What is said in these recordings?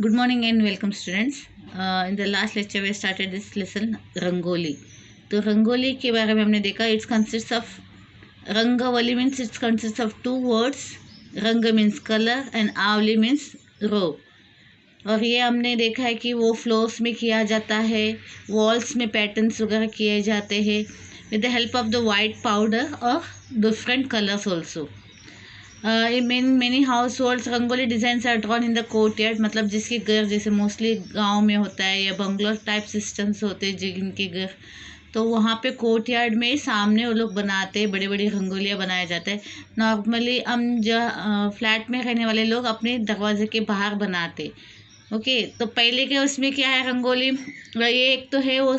Good morning and welcome, students. In the last lecture we started this lesson rangoli. तो रंगोली के बारे में हमने देखा it's consist of rangavali means it's consist of two words. रंग means colour and आवली means row. और ये हमने देखा है कि वो फ्लोर्स में किया जाता है, वॉल्स में पैटर्न्स वगैरह किए जाते हैं with the help of the white powder और different colours also. In many households rangoli designs are drawn in the courtyard. मतलब जिसके घर जैसे मोस्टली गांव में होता है या बंगलो टाइप सिस्टम्स होते हैं जिनके घर, तो वहाँ पे कोर्टयार्ड में सामने वो लोग बनाते हैं, बड़ी बड़ी रंगोलियाँ बनाया जाता है. नॉर्मली हम जो फ्लैट में रहने वाले लोग अपने दरवाजे के बाहर बनाते. ओके, तो पहले के उसमें क्या है रंगोली, ये एक तो है वो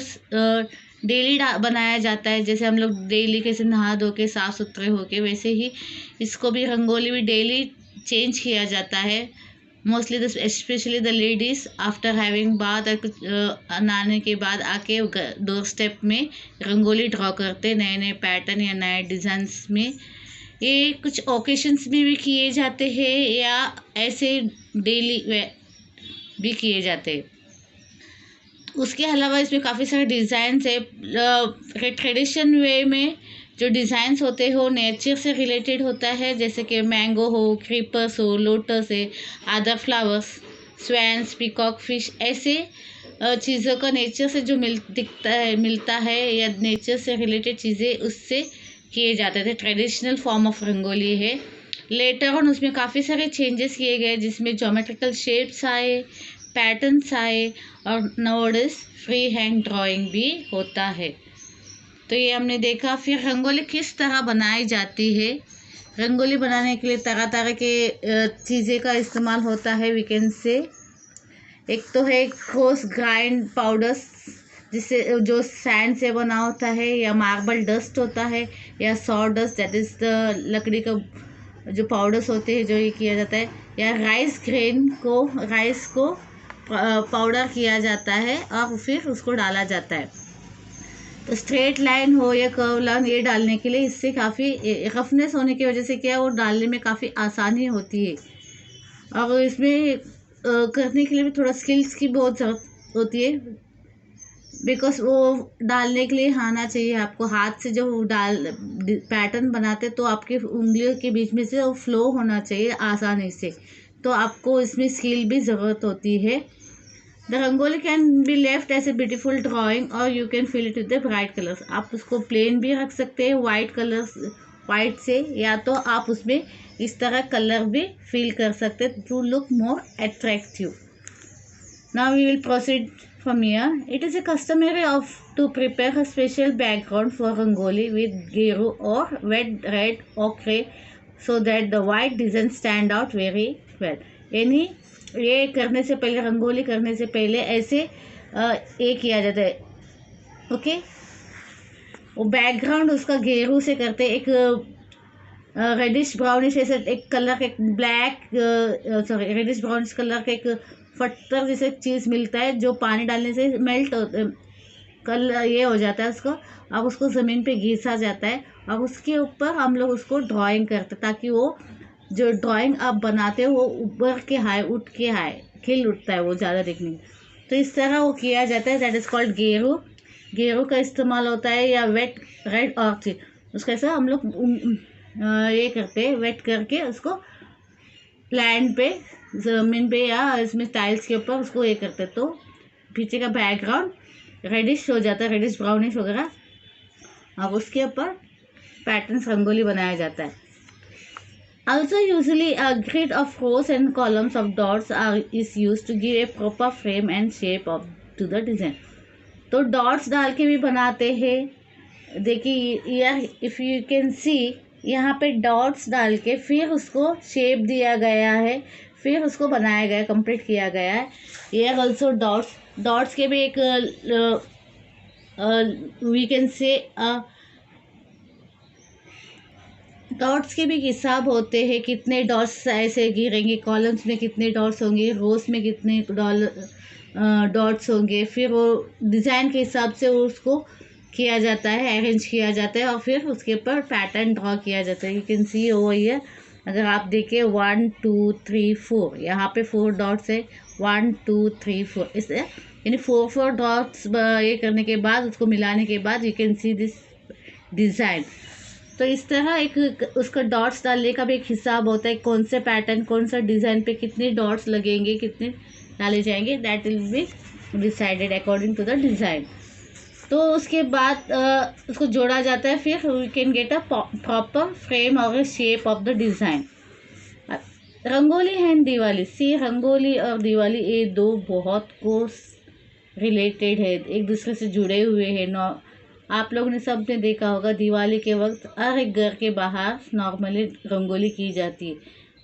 डेली बनाया जाता है. जैसे हम लोग डेली कैसे नहा धो के साफ़ सुथरे होके, वैसे ही इसको भी रंगोली भी डेली चेंज किया जाता है. Mostly specially the ladies after having bath और कुछ नहाने के बाद आके डोर स्टेप में रंगोली ड्रॉ करते नए नए पैटर्न या नए डिज़ाइंस में. ये कुछ ओकेशंस में भी किए जाते हैं या ऐसे डेली भी किए जाते हैं. उसके अलावा इसमें काफ़ी सारे डिज़ाइंस है. ट्रेडिशन वे में जो डिज़ाइंस होते हो नेचर से रिलेटेड होता है, जैसे कि मैंगो हो, क्रीपर्स हो, लोटस है, अदर फ्लावर्स, स्वैन्स, पीकॉक, फिश, ऐसे चीज़ों का नेचर से जो मिलता है या नेचर से रिलेटेड चीज़ें उससे किए जाते थे. ट्रेडिशनल फॉर्म ऑफ रंगोली है. लेटर ऑन उसमें काफ़ी सारे चेंजेस किए गए जिसमें ज्योमेट्रिकल शेप्स आए, पैटर्न्स आए और नाउअडेज फ्री हैंड ड्राइंग भी होता है. तो ये हमने देखा. फिर रंगोली किस तरह बनाई जाती है. रंगोली बनाने के लिए तरह तरह के चीज़ें का इस्तेमाल होता है. वी कैन से एक तो है कोर्स ग्राइंड पाउडर्स, जिससे जो सैंड से बना होता है, या मार्बल डस्ट होता है, या saw dust that is the लकड़ी का जो पाउडर्स होते हैं जो ये किया जाता है, या राइस को पाउडर किया जाता है और फिर उसको डाला जाता है. तो स्ट्रेट लाइन हो या कर्व लाइन ये डालने के लिए इससे काफ़ी रफनेस होने की वजह से क्या वो डालने में काफ़ी आसानी होती है. और इसमें करने के लिए भी थोड़ा स्किल्स की बहुत ज़रूरत होती है, बिकॉज वो डालने के लिए आना चाहिए आपको. हाथ से जो पैटर्न बनाते तो आपके उंगलियों के बीच में से वो फ्लो होना चाहिए आसानी से. तो आपको इसमें स्किल भी ज़रूरत होती है. The rangoli can be left as a beautiful drawing और you can fill it with the bright colours. आप उसको प्लेन भी रख सकते हैं वाइट से, या तो आप उसमें इस तरह कलर भी फिल कर सकते हैं to look more attractive. Now we will proceed from here. It is a customary to prepare a special background for rangoli with geru or wet red ochre so that the white doesn't stand out very well. यानी ये करने से पहले, रंगोली करने से पहले ऐसे ये किया जाता है. ओके, वो बैकग्राउंड उसका गेरू से करते. एक रेडिश ब्राउनिश ऐसे एक कलर, एक ब्लैक रेडिश ब्राउनिश कलर का एक फटर जैसे चीज़ मिलता है जो पानी डालने से मेल्ट ये हो जाता है उसको. अब उसको ज़मीन पे घिसा जाता है और उसके ऊपर हम लोग उसको ड्राइंग करते ताकि वो जो ड्राइंग आप बनाते हो वो उभर के उठ के खिल उठता है वो ज़्यादा दिखने. तो इस तरह वो किया जाता है. दैट इज़ कॉल्ड गेरू. गेरू का इस्तेमाल होता है, या वेट रेड ऑर्चिड. उसका ऐसा हम लोग ये करते हैं, वेट करके उसको लैंड पे, ज़मीन पे या इसमें टाइल्स के ऊपर उसको ये करते. तो पीछे का बैकग्राउंड रेडिश हो जाता है, रेडिश ब्राउनिश वगैरह, और उसके ऊपर पैटर्न्स रंगोली बनाया जाता है. Also usually a grid of rows and columns of dots is used to give a proper frame and shape to the design. तो डॉट्स डाल के भी बनाते हैं. देखिए इफ़ यू कैन सी यहाँ पे डॉट्स डाल के फिर उसको शेप दिया गया है, फिर उसको बनाया गया, कंप्लीट किया गया है. ये ऑल्सो डॉट्स के भी एक वी कैन से डॉट्स के भी हिसाब होते हैं. कितने डॉट्स ऐसे गिरेंगे, कॉलम्स में कितने डॉट्स होंगे, रोज में कितने डॉट्स होंगे. फिर वो डिज़ाइन के हिसाब से उसको किया जाता है, अरेंज किया जाता है और फिर उसके ऊपर पैटर्न ड्रॉ किया जाता है. You can see over here अगर आप देखिए 1 2 3 4 यहाँ पे 4 डॉट्स है, 1 2 3 4 इस यानी 4 डॉट्स ये करने के बाद उसको मिलाने के बाद you can see this design. तो इस तरह एक उसका डॉट्स डालने का भी एक हिसाब होता है, कौन से पैटर्न कौन सा डिज़ाइन पे कितने डॉट्स लगेंगे कितने डाले जाएंगे, that will be decided according to the design. तो उसके बाद उसको जोड़ा जाता है, फिर we can get a proper frame और shape of the design. Rangoli and Diwali, see rangoli और दिवाली ये दो बहुत कोर्स रिलेटेड है, एक दूसरे से जुड़े हुए हैं। आप लोगों ने सब ने देखा होगा दिवाली के वक्त हर एक घर के बाहर नॉर्मली रंगोली की जाती है,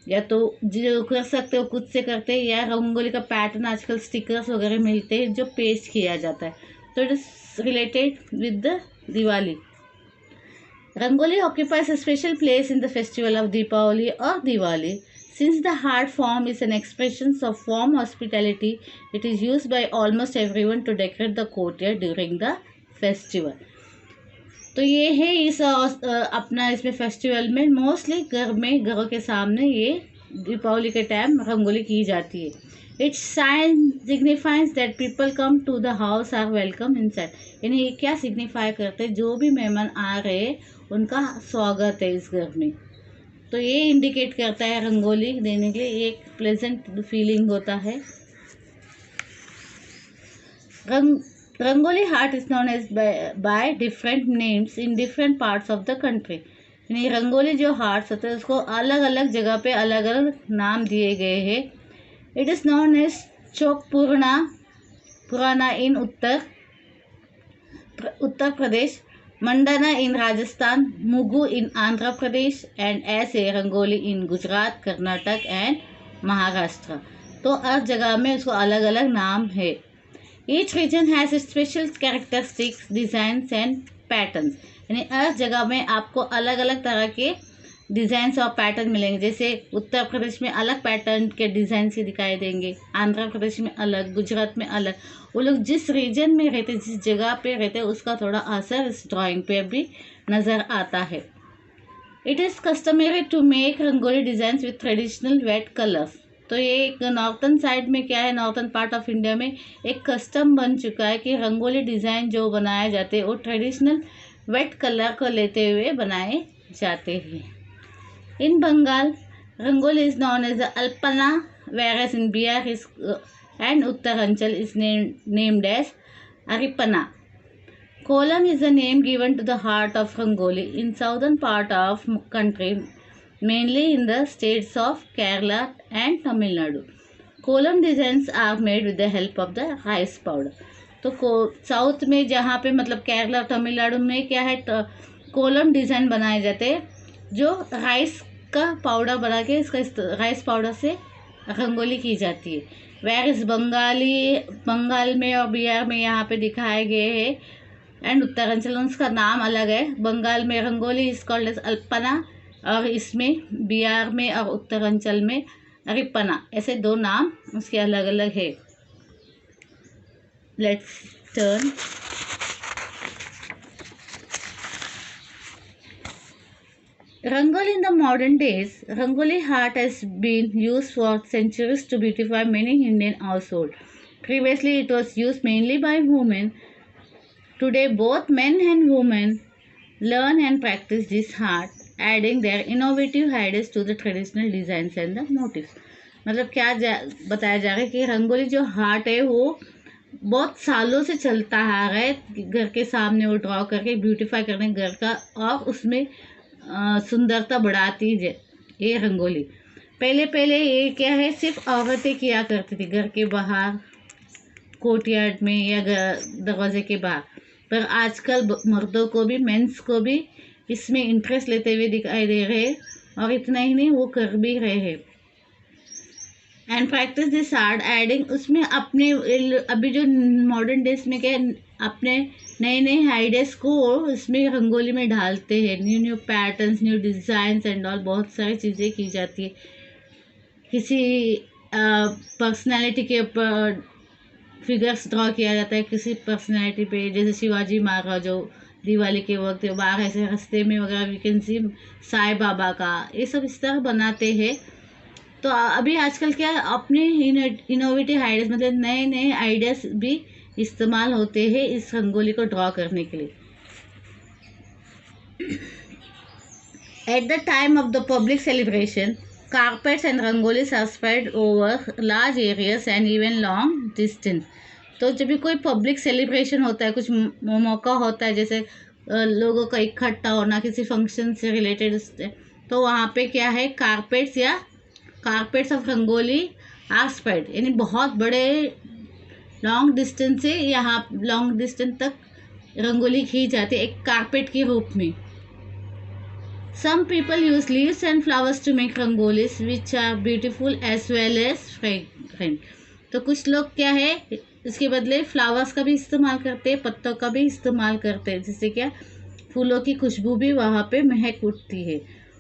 या तो जो कर सकते हो खुद से करते हैं, या रंगोली का पैटर्न आजकल स्टिकर्स वगैरह मिलते हैं जो पेस्ट किया जाता है। तो it is related with the Diwali. Rangoli occupies a special place in the festival of Deepavali or Diwali. Since the heart form is an expression of warm hospitality, it is used by almost everyone to decorate the courtyard during the festival. तो ये है इस अपना इसमें festival में mostly घर में घरों के सामने ये दीपावली के टाइम रंगोली की जाती है। It's sign signifies that people come to the house are welcome inside, यानी ये क्या सिग्निफाई करते हैं, जो भी मेहमान आ रहे हैं उनका स्वागत है इस घर में। तो ये इंडिकेट करता है रंगोली देने के लिए एक प्लेजेंट फीलिंग होता है। Rangoli art is known as by different names in different parts of the country, यानी रंगोली जो हार्ट्स होते हैं उसको अलग अलग जगह पे अलग अलग नाम दिए गए हैं। इट इज़ नोन एज चौक पुराना इन उत्तर प्रदेश, मंडाना इन राजस्थान, मुगु इन आंध्र प्रदेश एंड ऐसे रंगोली इन गुजरात, कर्नाटक एंड महाराष्ट्र। तो हर जगह में उसको अलग अलग नाम है। Each reason has special characteristics designs and patterns, यानी हर जगह में आपको अलग अलग तरह के डिज़ाइंस और पैटर्न मिलेंगे। जैसे उत्तर प्रदेश में अलग पैटर्न के डिज़ाइन से दिखाई देंगे, आंध्र प्रदेश में अलग, गुजरात में अलग। वो लोग जिस रीजन में रहते, जिस जगह पे रहते, उसका थोड़ा असर इस ड्राइंग पे भी नज़र आता है। It is customary to make rangoli designs with traditional wet colours. तो ये एक नॉर्थन साइड में क्या है, नॉर्थन पार्ट ऑफ इंडिया में एक कस्टम बन चुका है कि रंगोली डिज़ाइन जो बनाए जाते हैं वो ट्रेडिशनल वेट कलर को लेते हुए बनाए जाते हैं। In Bengal rangoli is known as alpana, whereas in Bihar is and Uttaranchal is named as Aripana. Kolam is the name given to the heart of Rangoli in southern part of country, mainly in the states of Kerala and Tamil Nadu. Kolam designs are made with the help of the rice powder. तो south में जहाँ पे मतलब केरला तमिलनाडु में क्या है, kolam design बनाए जाते हैं जो राइस का पाउडर बना के इसका राइस पाउडर से रंगोली की जाती है। वेरस बंगाल में और बिहार में यहाँ पे दिखाए गए हैं एंड उत्तरांचल उसका नाम अलग है। बंगाल में rangoli is called as alpana और इसमें बिहार में और उत्तरांचल में अरिपना, ऐसे दो नाम उसके अलग अलग है। Let's turn Rangoli in the modern days, Rangoli art has been used for centuries to beautify many Indian households. Previously, it was used mainly by women. Today, both men and women learn and practice this art, adding their innovative ideas to the traditional designs and the motifs. मतलब क्या बताया जा रहा है कि रंगोली जो art है वो बहुत सालों से चलता आ रहा है, घर के सामने वो ड्रॉ करके ब्यूटीफाई करने घर का और उसमें सुंदरता बढ़ाती है ये रंगोली। पहले ये क्या है, सिर्फ औरतें किया करती थी घर के बाहर, कोर्टयार्ड में या दरवाजे के बाहर, पर आजकल मर्दों को भी, मेंस को भी इसमें इंटरेस्ट लेते हुए दिखाई दे रहे हैं और इतना ही नहीं वो कर भी रहे हैं। And practice this art adding, उसमें अपने अभी जो मॉडर्न डेज में क्या अपने नए आइडियाज़ को इसमें रंगोली में डालते हैं, new patterns, new designs and all, बहुत सारी चीज़ें की जाती है। किसी पर्सनालिटी के ऊपर फिगर्स ड्रॉ किया जाता है, किसी पर्सनालिटी पे, जैसे शिवाजी महाराज जो दिवाली के वक्त बाहर ऐसे रास्ते में वगैरह we can see Sai Baba का, ये सब इस तरह बनाते हैं। तो अभी आजकल क्या अपने इनोवेटिव आइडियाज मतलब नए नए आइडियाज भी इस्तेमाल होते हैं इस रंगोली को ड्रॉ करने के लिए. At the time of the public celebration, carpets and rangolis are spread over large areas and even long distance. तो जब भी कोई पब्लिक सेलिब्रेशन होता है, कुछ मौका होता है, जैसे लोगों का इकट्ठा होना किसी फंक्शन से रिलेटेड, तो वहाँ पे क्या है, कारपेट्स या carpets of rangoli are spread, यानी बहुत बड़े लॉन्ग डिस्टेंस से यहाँ लॉन्ग डिस्टेंस तक रंगोली खींची जाती है एक कारपेट के रूप में. Some people use leaves and flowers to make rangolis, which are beautiful as well as fragrant. तो कुछ लोग क्या है इसके बदले फ्लावर्स का भी इस्तेमाल करते हैं, पत्तों का भी इस्तेमाल करते हैं, जिससे क्या फूलों की खुशबू भी वहाँ पे महक उठती है.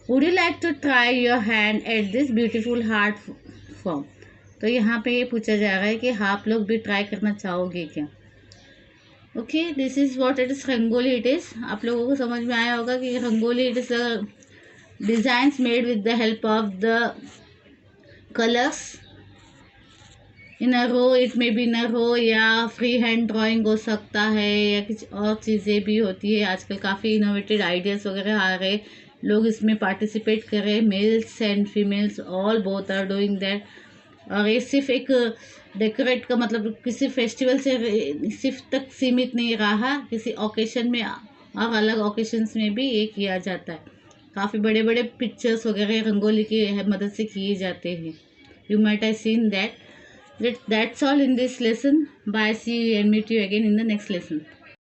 Would you like to try your hand at this beautiful heart form? तो यहाँ पे ये पूछा जा रहा है कि आप लोग भी ट्राई करना चाहोगे क्या. Okay, this is what it is rangoli it is. आप लोगों को समझ में आया होगा कि rangoli it is designs made with the help of the colours in a row. It may be in a row या फ्री हैंड ड्राइंग हो सकता है या कुछ और चीज़ें भी होती है. आजकल काफ़ी इनोवेटिव आइडियाज़ वगैरह आ रहे, लोग इसमें पार्टिसिपेट कर रहे, males and females all both are doing that. और ये सिर्फ एक डेकोरेट का मतलब किसी फेस्टिवल से सिर्फ तक सीमित नहीं रहा, किसी ओकेशन में और अलग ओकेशंस में भी ये किया जाता है. काफ़ी बड़े बड़े पिक्चर्स वगैरह रंगोली की मदद से किए जाते हैं. You might have seen that. That's all in this lesson. Bye. See you and meet you again in the next lesson.